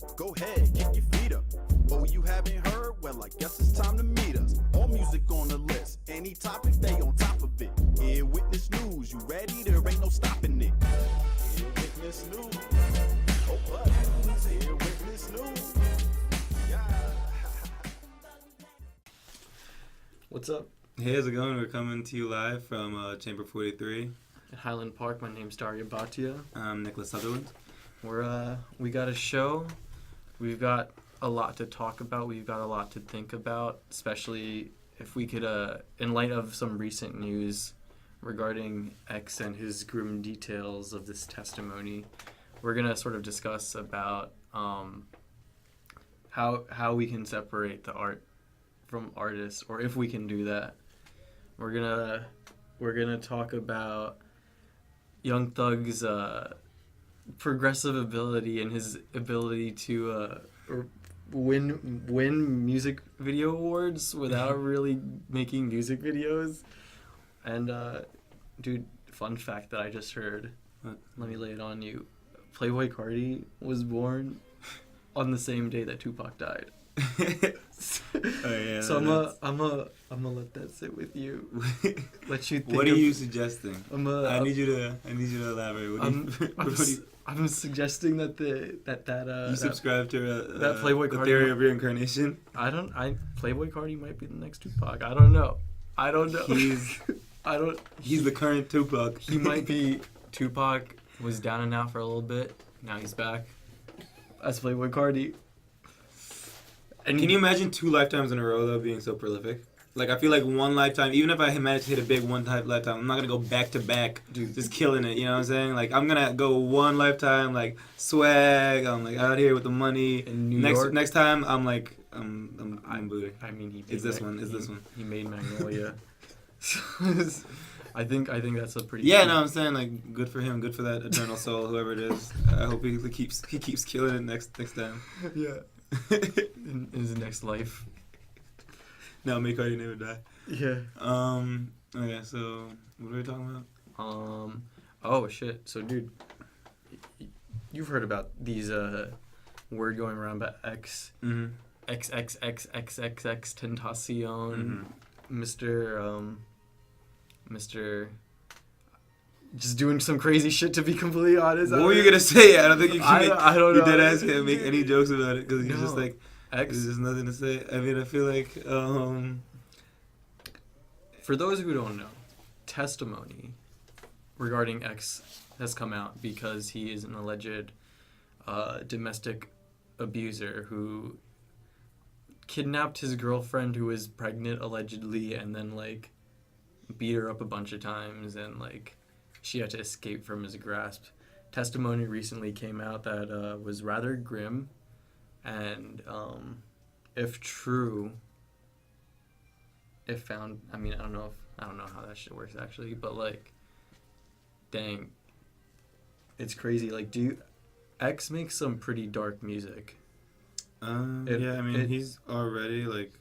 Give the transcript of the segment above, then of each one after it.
up. Go ahead, kick your feet up. Oh, you haven't heard? Well, I guess it's time to meet us. All music on the list. Any topic, they on top of it. Here, witness news. You ready? There ain't no stopping it. Here, witness news. Oh, what? Here, witness news. Yeah. What's up? Hey, how's it going? We're coming to you live from Chamber 43. At Highland Park, my name's Daria Bhatia. I'm Nicholas Sutherland. We got a show. We've got a lot to talk about. We've got a lot to think about, especially if we could, in light of some recent news regarding X and his grim details of this testimony, we're going to sort of discuss about how we can separate the art from artists, or if we can do that. We're gonna talk about Young Thug's progressive ability and his ability to win music video awards without really making music videos. And dude, fun fact that I just heard. What? Let me lay it on you. Playboi Carti was born on the same day that Tupac died. Oh, yeah, so I'm gonna let that sit with you. Let you think. What are you suggesting? I need you to elaborate. I'm suggesting that you subscribe to that Playboi the Carti theory of reincarnation. Playboi Carti might be the next Tupac. I don't know. He's the current Tupac. He might be. Tupac was down and out for a little bit. Now he's back. That's Playboi Carti. And can you imagine 2 lifetimes in a row, though, being so prolific? Like, I feel like one lifetime, even if I managed to hit a big one-time lifetime, I'm not going to go back-to-back, just killing it, you know what I'm saying? Like, I'm going to go one lifetime, like, swag, I'm, like, out here with the money. In New York. Next time, I'm, like, I'm booty. I mean, It's this one. He made Magnolia. I think that's a pretty... Yeah, no, I'm saying, like, good for him, good for that eternal soul, whoever it is. I hope he keeps killing it next time. Yeah. in his next life. No, make Cardi never die. Yeah. Okay, so what are we talking about? Oh shit. So dude, you've heard about these word going around about X, Xxtentacion, Mr. Just doing some crazy shit, to be completely honest. What were you gonna say? I don't think you can I don't know. You dead ass can't make any jokes about it because No. he's just like, there's just nothing to say. I mean, I feel like, For those who don't know, testimony regarding X has come out because he is an alleged domestic abuser who kidnapped his girlfriend who was pregnant, allegedly, and then, like, beat her up a bunch of times, and, like, she had to escape from his grasp. Testimony recently came out that was rather grim, and if true, if found, I mean, I don't know how that shit works actually, but, like, dang, it's crazy. Like, X makes some pretty dark music. yeah, I mean, he's already, like,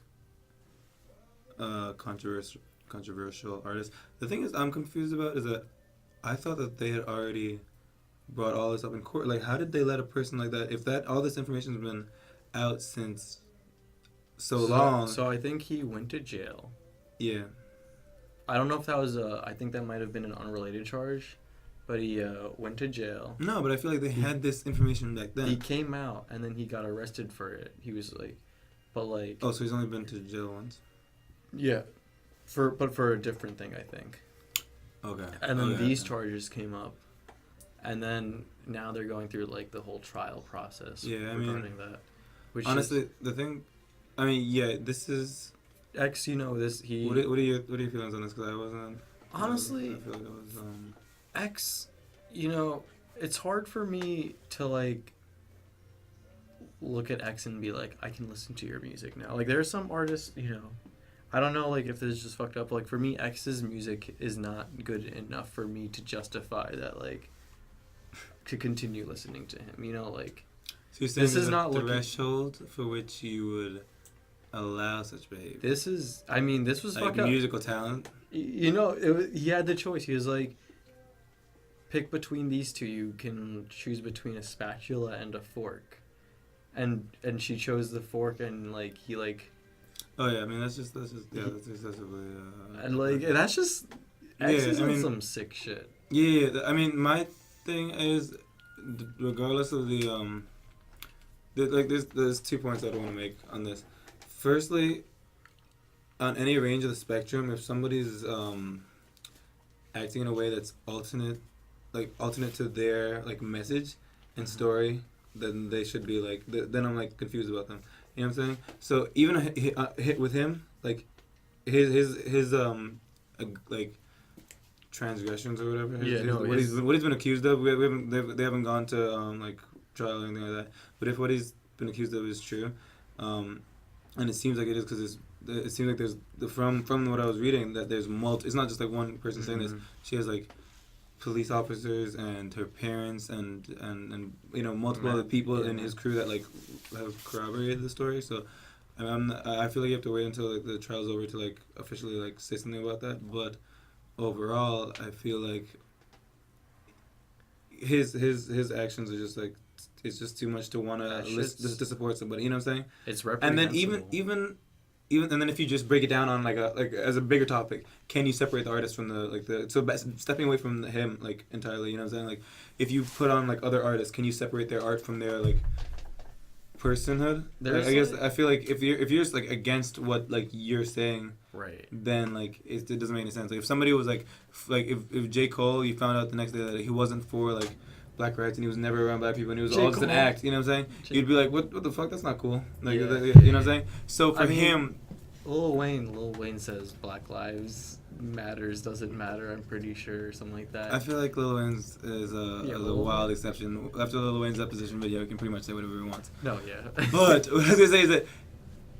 controversial artist. The thing is, I'm confused about is that I thought that they had already brought all this up in court. Like, how did they let a person like that, if that all this information has been out since so long? So I think he went to jail. Yeah. I don't know if that was I think that might have been an unrelated charge, but he went to jail. No, but I feel like they had this information back then. He came out and then he got arrested for it. He was like, but like. Oh, so he's only been to jail once. Yeah, for a different thing, I think. Okay. And then these charges came up, and then now they're going through, like, the whole trial process. Yeah, I regarding that. Which honestly, the thing, I mean, yeah, this is X. You know this. He. What are your feelings on this? Because I wasn't. Honestly, I feel like I was. X. You know, it's hard for me to, like, look at X and be like, I can listen to your music now. Like, there are some artists, you know. I don't know, like, if this is just fucked up. Like, for me, X's music is not good enough for me to justify that, like, to continue listening to him. You know, like, so you're saying this is not the threshold for which you would allow such behavior. This was like fucked up. Musical talent. You know, he had the choice. He was like, pick between these two. You can choose between a spatula and a fork. and she chose the fork, and like he like. Oh yeah, I mean that's excessively. And like that's just. X is on some sick shit. Yeah, I mean my thing is, regardless of there's 2 points I don't want to make on this. Firstly, on any range of the spectrum, if somebody's acting in a way that's alternate to their like message and story, then they should be like. Then I'm like confused about them. You know what I'm saying? So even a hit with him, like his like transgressions or whatever. What he's been accused of. They haven't gone to like trial or anything like that. But if what he's been accused of is true, and it seems like it is because it seems like there's from what I was reading that there's it's not just like one person saying this. She has like police officers and her parents and you know multiple other people in his crew that like have corroborated the story. So I feel like you have to wait until like the trial's over to like officially like say something about that. But overall, I feel like his actions are just like it's just too much to want to support somebody. You know what I'm saying? It's reprehensible. And then even and then if you just break it down on like as a bigger topic, can you separate the artist from stepping away from him like entirely? You know what I'm saying? Like if you put on like other artists, can you separate their art from their like personhood? I guess I feel like if you're just like against what like you're saying, right? Then like it doesn't make any sense. Like if somebody was like if J. Cole, you found out the next day that he wasn't for like black rights and he was never around black people and he was all just an act, you know what I'm saying? You'd be like, what the fuck? That's not cool. Like you know what I'm saying? So for him, Lil Wayne says Black Lives Matters doesn't matter. I'm pretty sure, something like that. I feel like Lil Wayne's is a wild exception. After Lil Wayne's deposition video, he can pretty much say whatever he wants. No, yeah. But what I was gonna say is that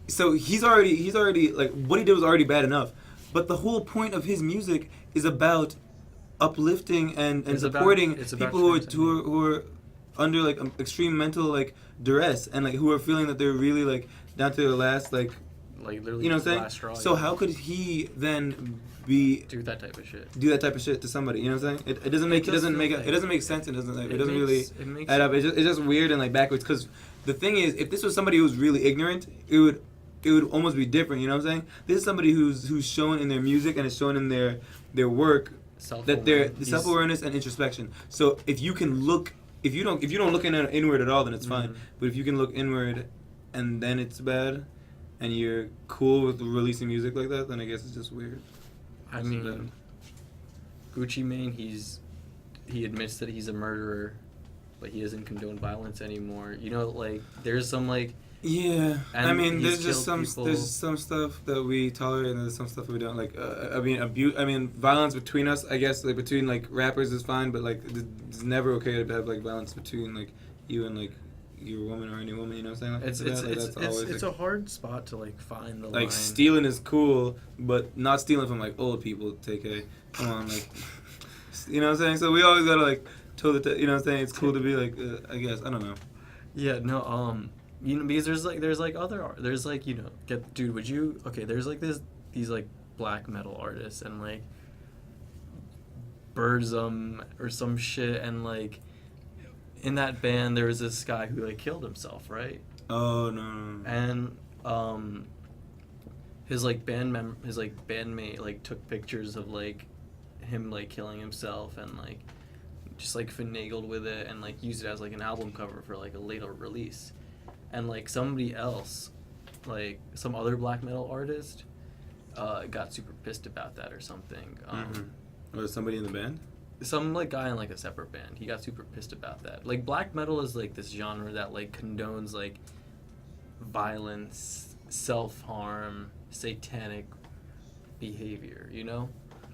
so he's already like what he did was already bad enough. But the whole point of his music is about uplifting and supporting people who are under like extreme mental like duress and like who are feeling that they're really like down to their last like literally, you know what I'm saying? Straw, so how could he then do that type of shit to somebody? You know what I'm saying? It doesn't make sense. It doesn't really add up. It's just weird and like backwards. Because the thing is, if this was somebody who was really ignorant, it would almost be different. You know what I'm saying? This is somebody who's shown in their music and is shown in their work that they're self-awareness and introspection. So if you don't look inward at all, then it's fine. But if you can look inward and then it's bad, and you're cool with releasing music like that, then I guess it's just weird. I mean, Gucci Mane, he admits that he's a murderer, but he doesn't condone violence anymore. You know, like there's some like. Yeah, I mean, there's just some stuff that we tolerate, and there's some stuff we don't like. Violence between us, I guess, like between like rappers is fine, but like it's never okay to have like violence between like you and like your woman or any woman. You know what I'm saying? It's a hard spot to like find the line. Like stealing is cool, but not stealing from like old people. Come on, like you know what I'm saying? So we always gotta like toe the you know what I'm saying? It's cool to be like I guess I don't know. Yeah, no, you know, because there's like other art. There's like, you know, there's like these like black metal artists and like Birdsum or some shit, and like in that band there was this guy who like killed himself, right? Oh no. And his bandmate like took pictures of like him like killing himself and like just like finagled with it and like used it as like an album cover for like a later release. And like somebody else, like some other black metal artist, got super pissed about that or something. Was somebody in the band? Some like guy in like a separate band. He got super pissed about that. Like black metal is like this genre that like condones like violence, self-harm, satanic behavior, you know?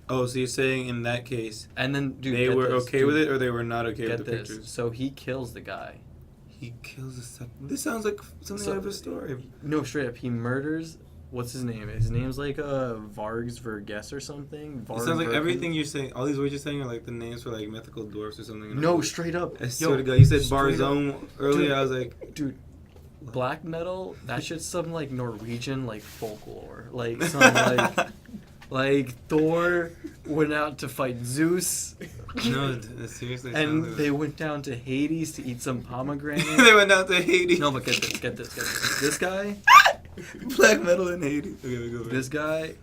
Oh, so you're saying in that case, and then dude, they were okay with it or they were not okay with the pictures? So he kills the guy. He kills This sounds like something out of a story. No, straight up. He murders. What's his name? His name's like Vargs Verges or something. It sounds like everything you're saying. All these words you're saying are like the names for like mythical dwarfs or something. No, straight up. I swear to God, you said Barzone earlier. Dude, I was like, dude, black metal. That shit's some like Norwegian like folklore. Like some like Like Thor went out to fight Zeus. No, seriously. And they went down to Hades to eat some pomegranate. They went down to Hades. No, but get this. This guy, Black metal in Hades. Okay, go this guy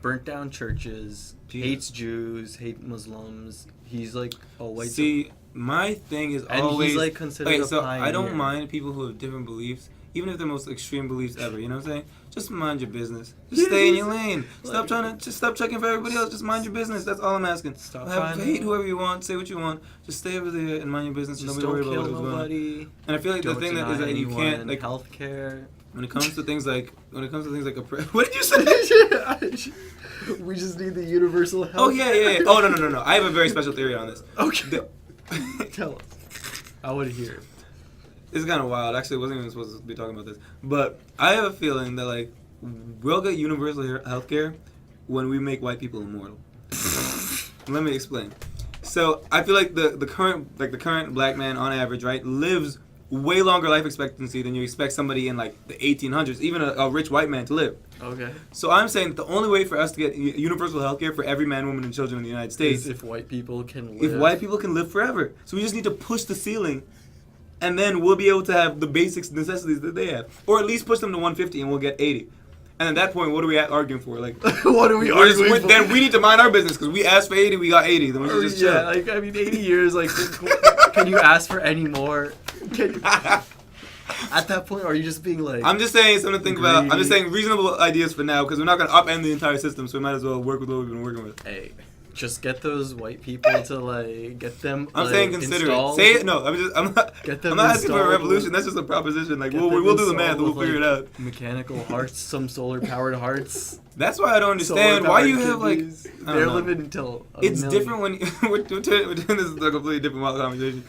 burnt down churches, Jesus. hates Jews, hates Muslims. He's like a white. See, my thing is and always. he's like considered Okay, a so pioneer. I don't mind people who have different beliefs, even if they're most extreme beliefs ever. You know what I'm saying? Just mind your business. Just stay in your lane. Stop trying to. Just stop checking for everybody else. Just mind your business. That's all I'm asking. Stop Hate whoever you want. Say what you want. Just stay over there and mind your business. Just Nobody don't worry about kill what's going on. nobody. And I feel like the Don't thing that is deny that you can't anyone like healthcare. when it comes to things like what did you say? We just need the universal health. Oh yeah. Oh no. I have a very special theory on this. Okay. Tell us. I want to hear it. It's kind of wild. Actually, I wasn't even supposed to be talking about this. But I have a feeling that, like, we'll get universal healthcare when we make white people immortal. Let me explain. So, I feel like the current black man, on average, right, lives way longer life expectancy than you expect somebody in, like, the 1800s, even a rich white man to live. Okay. So, I'm saying that the only way for us to get universal healthcare for every man, woman, and children in the United States is if white people can live. if white people can live forever. So, we just need to push the ceiling. And then we'll be able to have the basic necessities that they have. Or at least push them to 150 and we'll get 80. And at that point, what are we arguing for? Like, what are we arguing for? Then we need to mind our business because we asked for 80, we got 80. Then we should just chill. Yeah, like, I mean, 80 years, like, can you ask for any more? Can you, at that point, are you just being like... I'm just saying something to think about. I'm just greedy? saying reasonable ideas for now because we're not going to upend the entire system, so we might as well work with what we've been working with. Hey, just get those white people to, like, get them, I'm like, saying consider installed. it. Say it. No, I'm not. Get them I'm not asking for a installed revolution. with- That's just a proposition. Like Get we'll them do the math. installed We'll with, figure it like, out. Mechanical hearts, some solar-powered hearts. That's why I don't understand why you have like. Kidneys. I don't They're know. living until It's million. different when we're doing this is a completely different wild conversation.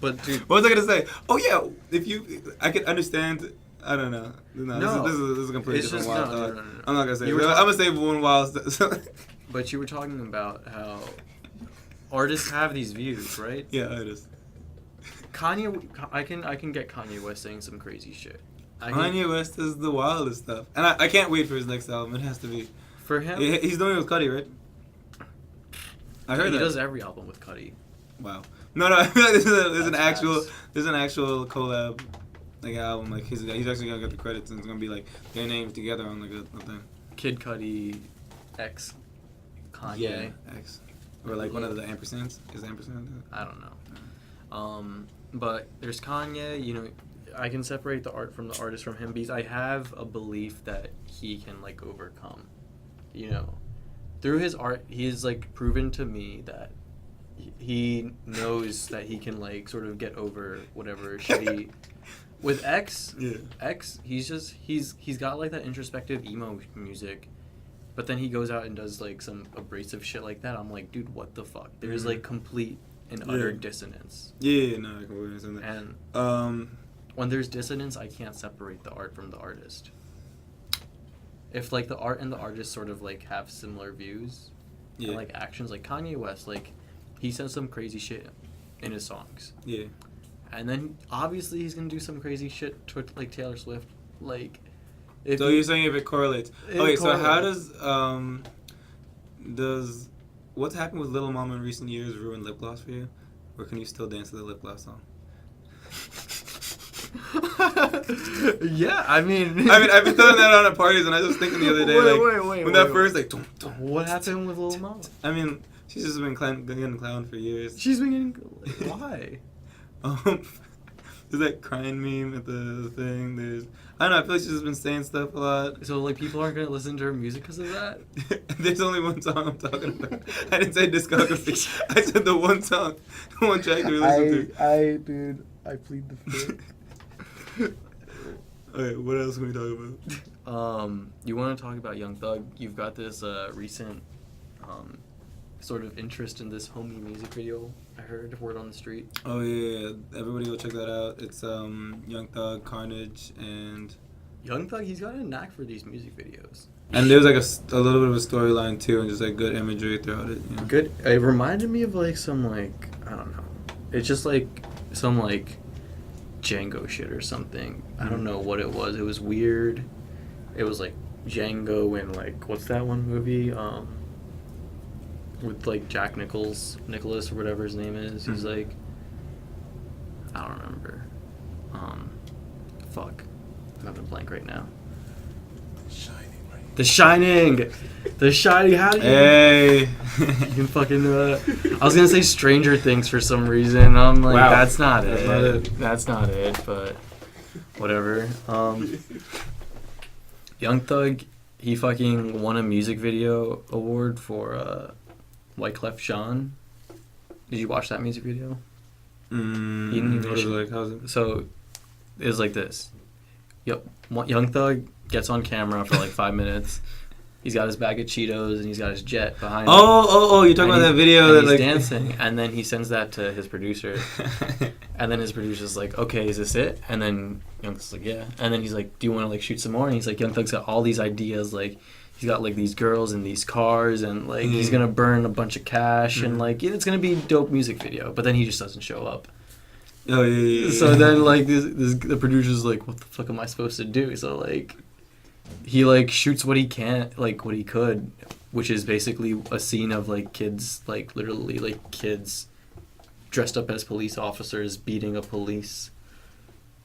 But dude, What was I gonna say? Oh yeah, if you, I could understand. I don't know. No, this is a completely It's different just- wild no, thought. no, no. I'm not gonna say. You It. were I'm gonna say one wild. but you were talking about how artists have these views, right? Yeah, it is. Kanye, I can get Kanye West saying some crazy shit. Kanye West is the wildest stuff, and I can't wait for his next album. It has to be. For him, He's doing it with Cudi, right? I heard he that. does every album with Cudi. Wow. No, I feel like there's an That's actual facts. there's an actual collab like album. Like he's actually gonna get the credits and it's gonna be like their names together on like a thing. Kid Cudi, X, Kanye. Yeah, X. Or like one of the ampersands. Is ampersand? I don't know. But there's Kanye. You know, I can separate the art from the artist from him because I have a belief that he can like overcome. You know, through his art, he's like proven to me that he knows that he can like sort of get over whatever shitty. With X, he's got like that introspective emo music, but then he goes out and does like some abrasive shit like that. I'm like, dude, what the fuck? There's like complete and utter dissonance. Yeah, no, I completely understand that. And when there's dissonance, I can't separate the art from the artist. If like the art and the artist sort of like have similar views and like actions, like Kanye West, like he says some crazy shit in his songs. Yeah. And then obviously he's gonna do some crazy shit to like Taylor Swift. Like, if So you're saying if it correlates? It Okay, so how correlates. does what's happened with Lil Mama in recent years ruin lip gloss for you, or can you still dance to the lip gloss song? yeah, I mean, I've been throwing that on at parties, and I was thinking the other day, Wait, when that first like, what happened with Lil Mama? I mean, she's just been getting clowned for years. She's been getting why? There's that crying meme at the thing. I don't know. I feel like she's just been saying stuff a lot. So like people aren't gonna listen to her music because of that? There's only one song I'm talking about. I didn't say discography. I said the one song, the one track we listened to. I plead the fifth. Okay, what else can we talk about? You want to talk about Young Thug? You've got this recent sort of interest in this homie music video. I heard word on the street. Oh yeah, everybody go check that out. It's Young Thug, Carnage, and Young Thug, he's got a knack for these music videos. and there's like a little bit of a storyline too, and just like good imagery throughout it. You know? Good. It reminded me of like some like I don't know. It's just like some like Django shit or something. I don't know what it was. It was weird. It was like Django and like what's that one movie? With like Jack Nicholas or whatever his name is. He's like, I don't remember. Fuck, I'm having a blank right now. The Shining. How do you? Hey. You can fucking. I was gonna say Stranger Things for some reason. I'm like, Wow. That's not it. But whatever. Young Thug, he fucking won a music video award for Wyclef Jean. Did you watch that music video? What is it like? How's it? So, it was like this. Young Thug gets on camera for like 5 minutes. He's got his bag of Cheetos and he's got his jet behind him. Oh! You're talking about that video that he's like dancing, and then he sends that to his producer, and then his producer's like, "Okay, is this it?" And then Young Thug's like, "Yeah." And then he's like, "Do you want to like shoot some more?" And he's like, Young Thug's got all these ideas, like he's got like these girls and these cars, and like he's gonna burn a bunch of cash, and like it's gonna be a dope music video. But then he just doesn't show up. Oh yeah. So then like the producer's like, "What the fuck am I supposed to do?" So like he like shoots what he could, which is basically a scene of like kids, like literally like kids dressed up as police officers beating a police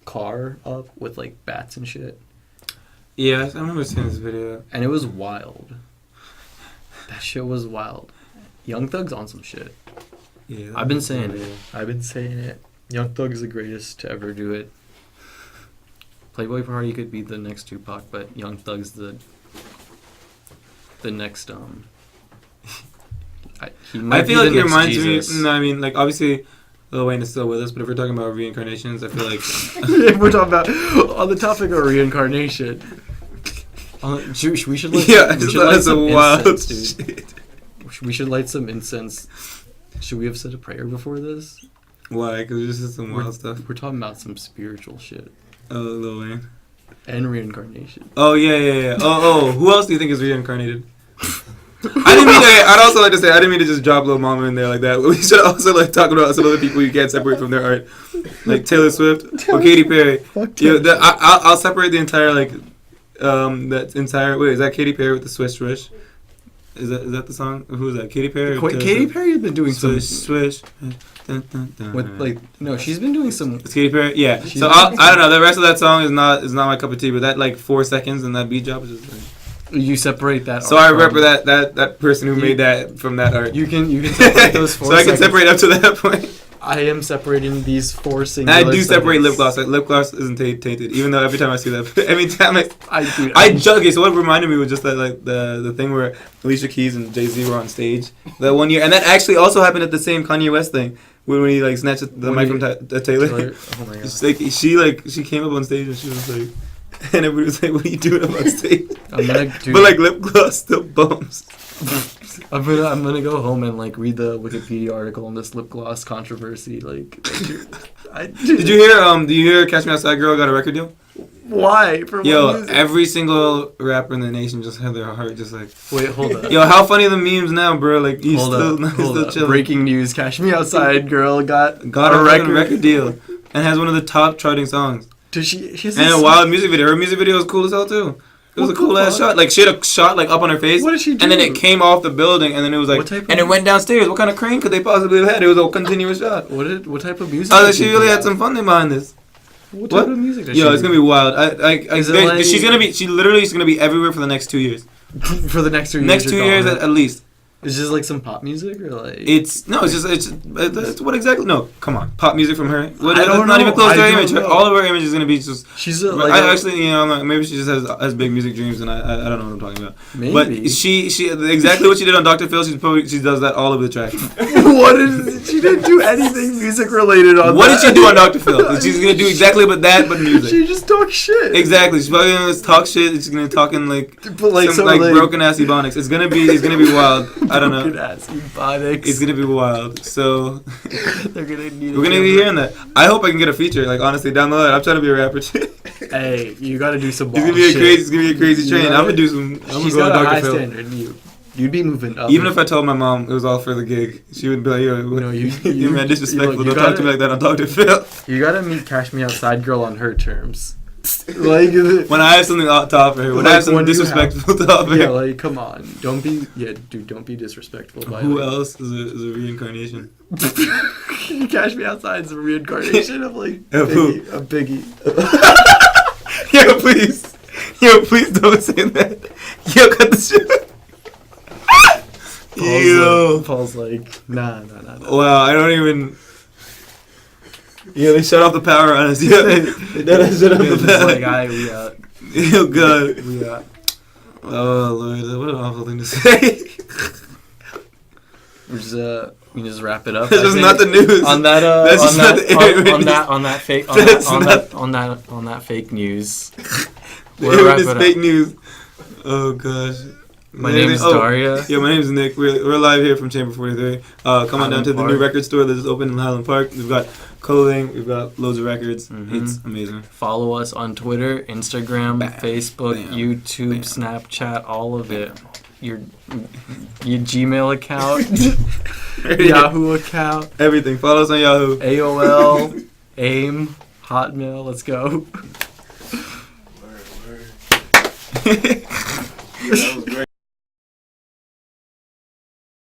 car up with like bats and shit. Yeah, I remember seeing this video. And it was wild. That shit was wild. Young Thug's on some shit. Yeah. I've been saying it. Young Thug's the greatest to ever do it. Playboi Carti could be the next Tupac, but Young Thug's the next I feel like it reminds me. No, I mean, like obviously, Lil Wayne is still with us, but if we're talking about reincarnations, I feel like if we're talking about on the topic of reincarnation, we should light, that's a wild incense, dude. shit. We should light some incense. Should we have said a prayer before this? Why? Because this is some wild stuff. We're talking about some spiritual shit. Oh, Lil Wayne. And reincarnation. Oh yeah. Oh, who else do you think is reincarnated? I'd also like to say I didn't mean to just drop Lil Mama in there like that. We should also like talk about some other people you can't separate from their art, like Taylor Swift or Katy Perry. I'll separate the entire like that entire. Wait, is that Katy Perry with the Swish Swish? Is that the song? Who is that? Katy Perry. Katy Perry has been doing Swish some Swish. Dun, dun, dun. with like no, she's been doing some. It's Katy Perry. Yeah. So I don't know. The rest of that song is not my cup of tea. But that like 4 seconds and that beat drop is just. Like, you separate that. So I remember that person who made that from that art. You can separate those 4 so I can separate up to that point. I am separating these 4 singular. I do separate seconds. lip gloss. Like, lip gloss isn't tainted, even though every time I see that, every time I okay, so what reminded me was just that like the thing where Alicia Keys and Jay-Z were on stage that one year, and that actually also happened at the same Kanye West thing when he like snatched the mic from Taylor. Oh my god! She came up on stage and she was like, and everybody was like, "What are you doing up on stage?" I'm gonna do. But like lip gloss still bumps. I'm gonna go home and like read the Wikipedia article on this lip gloss controversy. Like, Did you hear? Do you hear? Catch Me Outside Girl got a record deal. Why? Yo, every single rapper in the nation just had their heart just like. Wait, hold up. Yo, how funny are the memes now, bro? Like he's still chilling. Breaking news: Catch Me Outside Girl got a record deal and has one of the top charting songs. Does she has and a wild music video. Her music video was cool as hell too. It was a cool ass shot. Like she had a shot like up on her face. What did she do? And then it came off the building, and then it was like, and it went downstairs. What kind of crane could they possibly have had? It was a continuous shot. What type of music? Oh, she really had some funding behind this. What type of music does she do? It's gonna be wild. She's literally gonna be everywhere for the next 2 years. For the next 2 years. Next 2 years at least. It's just like some pop music, or like it's what exactly? No, come on, pop music from her. I don't know. Not even close to her image. All of her image is gonna be just. She's maybe she just has big music dreams, and I don't know what I'm talking about. Maybe. But she exactly what she did on Dr. Phil. She does that all over the track. She didn't do anything music related on. What did she do on Dr. Phil? She's gonna do exactly but music. She just talks shit. Exactly. She's probably gonna talk shit. She's gonna talk in like broken ass ebonics. It's gonna be wild. I don't know. It's gonna be wild. So we're gonna be hearing that. I hope I can get a feature. Like honestly, down the line, I'm trying to be a rapper too. Hey, you gotta do some. It's gonna be a crazy train. I'm gonna do some. I'm she's gonna go got on a high Dr. Phil. standard. You'd be moving up. Even if I told my mom it was all for the gig, she would be like, "Yo, no, you're man disrespectful. Don't talk to me like that on Dr. Phil." You gotta meet Cash Me Outside Girl on her terms. Like, when I have something to offer, when I have something disrespectful to offer. Yeah, like, come on. Don't be disrespectful. By Who else is a reincarnation? Can you cash me outside? It's a reincarnation of, like, Of who? Biggie. Yo, please. Yo, please don't say that. Yo, cut the shit. Paul's like, nah. Wow, I don't even... Yeah, they shut off the power on us. Yeah, they shut off the power. Like, we out. Yo, God. We out. Oh, Lord, what an awful thing to say. We just wrap it up. That's just not the news. On that, on that fake news. It is fake news. Oh gosh. My name is Daria. Yeah, my name is Knyck. We're live here from Chamber 43. Come on down to the new record store that is open in Highland Park. We've got clothing. We've got loads of records. Mm-hmm. It's amazing. Follow us on Twitter, Instagram, Facebook, YouTube, Snapchat, all of it. Your Gmail account, Yahoo account, everything. Follow us on Yahoo, AOL, AIM, Hotmail. Let's go. Word. That was great.